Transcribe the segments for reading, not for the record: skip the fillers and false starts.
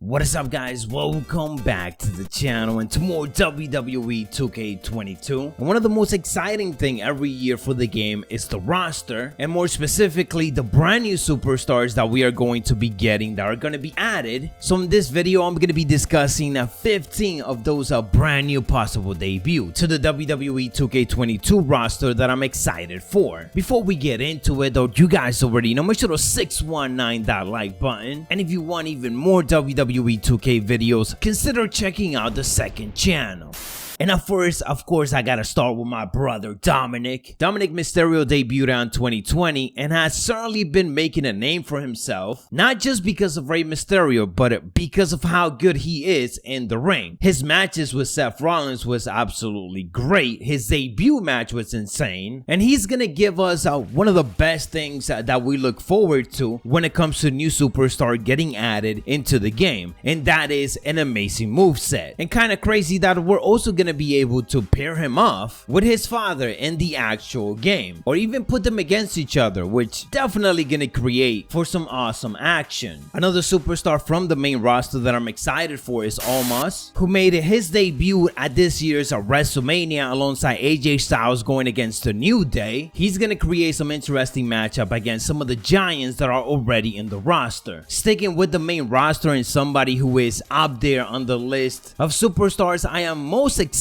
What is up, guys? Welcome back to the channel and to more WWE 2K22. And one of the most exciting things every year for the game is the roster, and more specifically the brand new superstars that we are going to be getting that are going to be added. So in this video I'm going to be discussing 15 of those brand new possible debut to the WWE 2K22 roster that I'm excited for. Before we get into it though, you guys already know, make sure to 619 that like button, and if you want even more WWE 2K videos, consider checking out the second channel. And at first, of course, I gotta start with my brother Dominik. Dominik Mysterio debuted in 2020 and has certainly been making a name for himself, not just because of Rey Mysterio, but because of how good he is in the ring. His matches with Seth Rollins was absolutely great. His debut match was insane, and he's gonna give us one of the best things that we look forward to when it comes to new superstar getting added into the game, and that is an amazing moveset. And kind of crazy that we're also gonna be able to pair him off with his father in the actual game, or even put them against each other, which definitely gonna create for some awesome action. Another superstar from the main roster that I'm excited for is Omos, who made his debut at this year's WrestleMania alongside AJ Styles going against the New Day. He's gonna create some interesting matchup against some of the giants that are already in the roster. Sticking with the main roster and somebody who is up there on the list of superstars I am most excited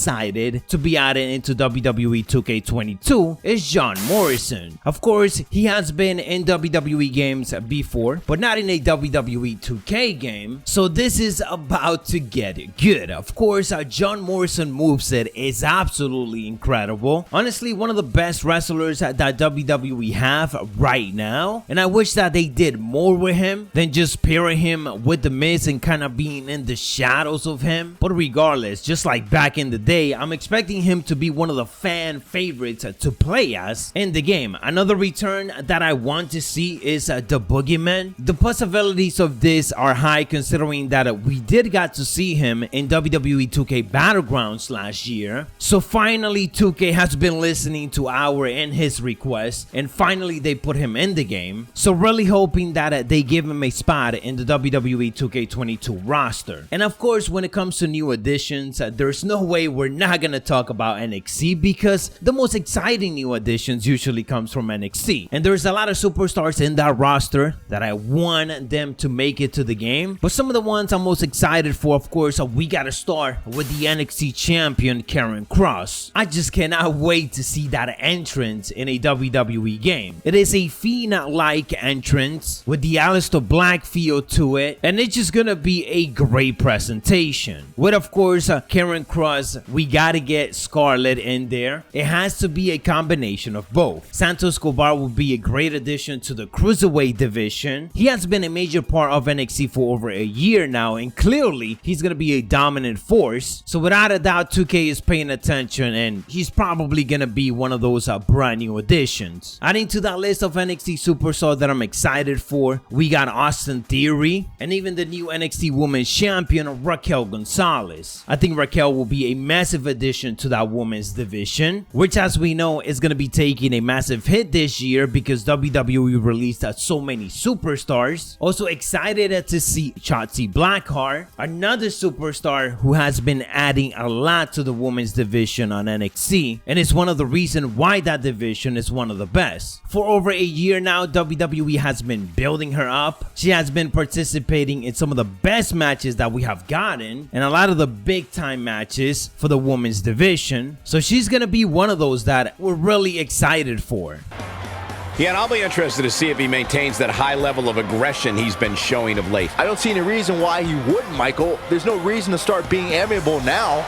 to be added into WWE 2K22 is John Morrison. Of course, he has been in WWE games before, but not in a WWE 2K game, so this is about to get good. Of course, John Morrison moveset is absolutely incredible. Honestly, one of the best wrestlers that WWE have right now, and I wish that they did more with him than just pairing him with The Miz and kind of being in the shadows of him. But regardless, just like back in the day, I'm expecting him to be one of the fan favorites to play as in the game. Another return that I want to see is the Boogeyman. The possibilities of this are high considering that we did get to see him in WWE 2K Battlegrounds last year. So finally 2K has been listening to our and his request, and finally they put him in the game. So really hoping that they give him a spot in the WWE 2K22 roster. And of course, when it comes to new additions, there's no way we're not gonna talk about NXT, because the most exciting new additions usually comes from NXT, and there's a lot of superstars in that roster that I want them to make it to the game. But some of the ones I'm most excited for, of course, we gotta start with the NXT champion Karrion Kross. I just cannot wait to see that entrance in a WWE game. It is a Fiend-like entrance with the Aleister Black feel to it, and it's just gonna be a great presentation. With, of course, Karrion Kross, we gotta get Scarlett in there. It has to be a combination of both. Santos Escobar will be a great addition to the Cruiserweight division. He has been a major part of NXT for over a year now, and clearly he's gonna be a dominant force. So without a doubt, 2K is paying attention, and he's probably gonna be one of those brand new additions. Adding to that list of NXT superstars that I'm excited for, we got Austin Theory, and even the new NXT Women's Champion Raquel Gonzalez. I think Raquel will be a massive addition to that women's division, which, as we know, is going to be taking a massive hit this year because WWE released so many superstars. Also excited to see Shotzi Blackheart, another superstar who has been adding a lot to the women's division on NXT, and it's one of the reasons why that division is one of the best. For over a year now, WWE has been building her up. She has been participating in some of the best matches that we have gotten, and a lot of the big time matches for the women's division. So she's gonna be one of those that we're really excited for. Yeah, and I'll be interested to see if he maintains that high level of aggression he's been showing of late. I don't see any reason why he wouldn't, Michael. There's no reason to start being amiable now.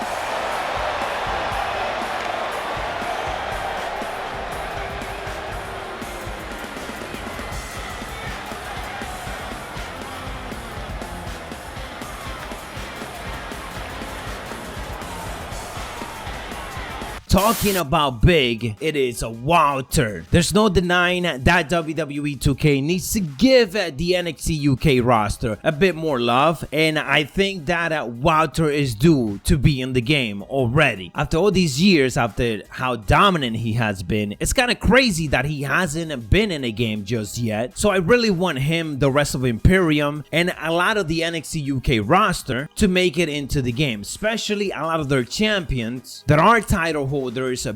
Talking about big, it is a Walter. There's no denying that WWE 2K needs to give the NXT UK roster a bit more love, and I think that Walter is due to be in the game already. After all these years, after how dominant he has been, it's kind of crazy that he hasn't been in a game just yet. So I really want him, the rest of Imperium, and a lot of the NXT UK roster to make it into the game, especially a lot of their champions that are title holders,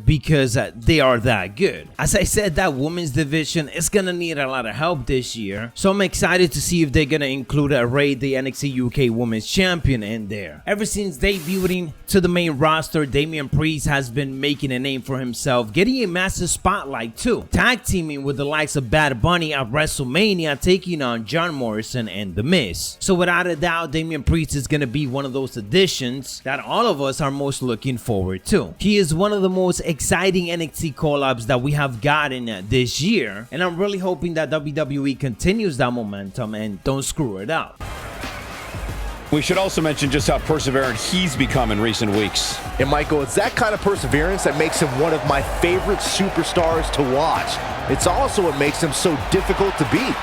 because they are that good. As I said, that women's division is gonna need a lot of help this year, so I'm excited to see if they're gonna include Ray, the NXT UK Women's Champion, in there. Ever since debuting to the main roster, Damian Priest has been making a name for himself, getting a massive spotlight too, tag teaming with the likes of Bad Bunny at WrestleMania, taking on John Morrison and The Miz. So without a doubt, Damian Priest is gonna be one of those additions that all of us are most looking forward to. He is one of the most exciting NXT call-ups that we have gotten this year, and I'm really hoping that WWE continues that momentum and don't screw it up. We should also mention just how perseverant he's become in recent weeks. And Michael, it's that kind of perseverance that makes him one of my favorite superstars to watch. It's also what makes him so difficult to beat.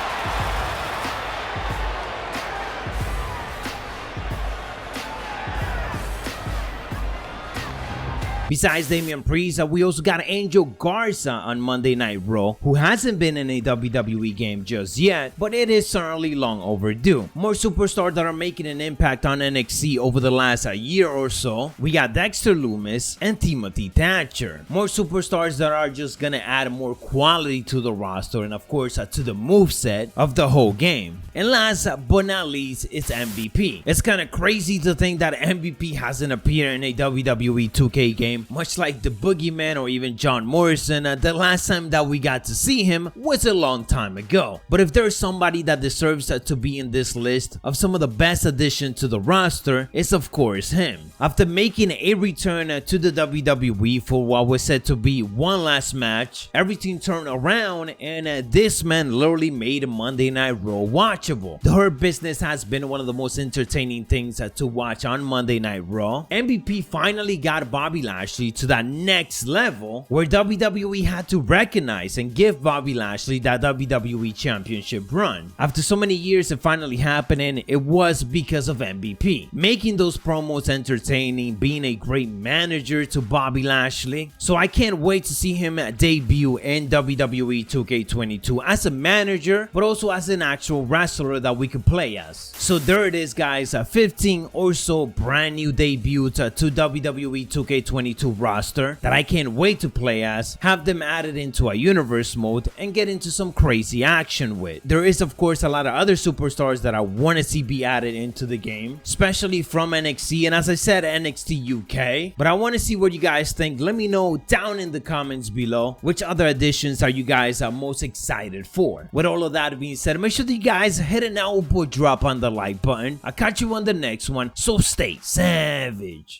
Besides Damian Priest, we also got Angel Garza on Monday Night Raw, who hasn't been in a WWE game just yet, but it is certainly long overdue. More superstars that are making an impact on NXT over the last year or so. We got Dexter Lumis and Timothy Thatcher. More superstars that are just gonna add more quality to the roster and of course to the moveset of the whole game. And last but not least, it's MVP. It's kind of crazy to think that MVP hasn't appeared in a WWE 2K game, much like the Boogeyman or even John Morrison. The last time that we got to see him was a long time ago. But if there's somebody that deserves to be in this list of some of the best additions to the roster, it's of course him. After making a return to the WWE for what was said to be one last match, everything turned around and this man literally made Monday Night Raw watchable. The Hurt Business has been one of the most entertaining things to watch on Monday Night Raw. MVP finally got Bobby Lashley to that next level where WWE had to recognize and give Bobby Lashley that WWE Championship run. After so many years of finally happening, it was because of MVP. Making those promos entertaining, being a great manager to Bobby Lashley. So I can't wait to see him debut in WWE 2K22 as a manager, but also as an actual wrestler that we could play as. So there it is, guys, 15 or so brand new debuts to WWE 2K22 roster that I can't wait to play as, have them added into a universe mode and get into some crazy action with. There is of course a lot of other superstars that I want to see be added into the game, especially from NXT and as I said NXT UK, but I want to see what you guys think. Let me know down in the comments below which other additions are you guys most excited for. With all of that being said, make sure that you guys hit an elbow drop on the like button. I'll catch you on the next one, so stay savage.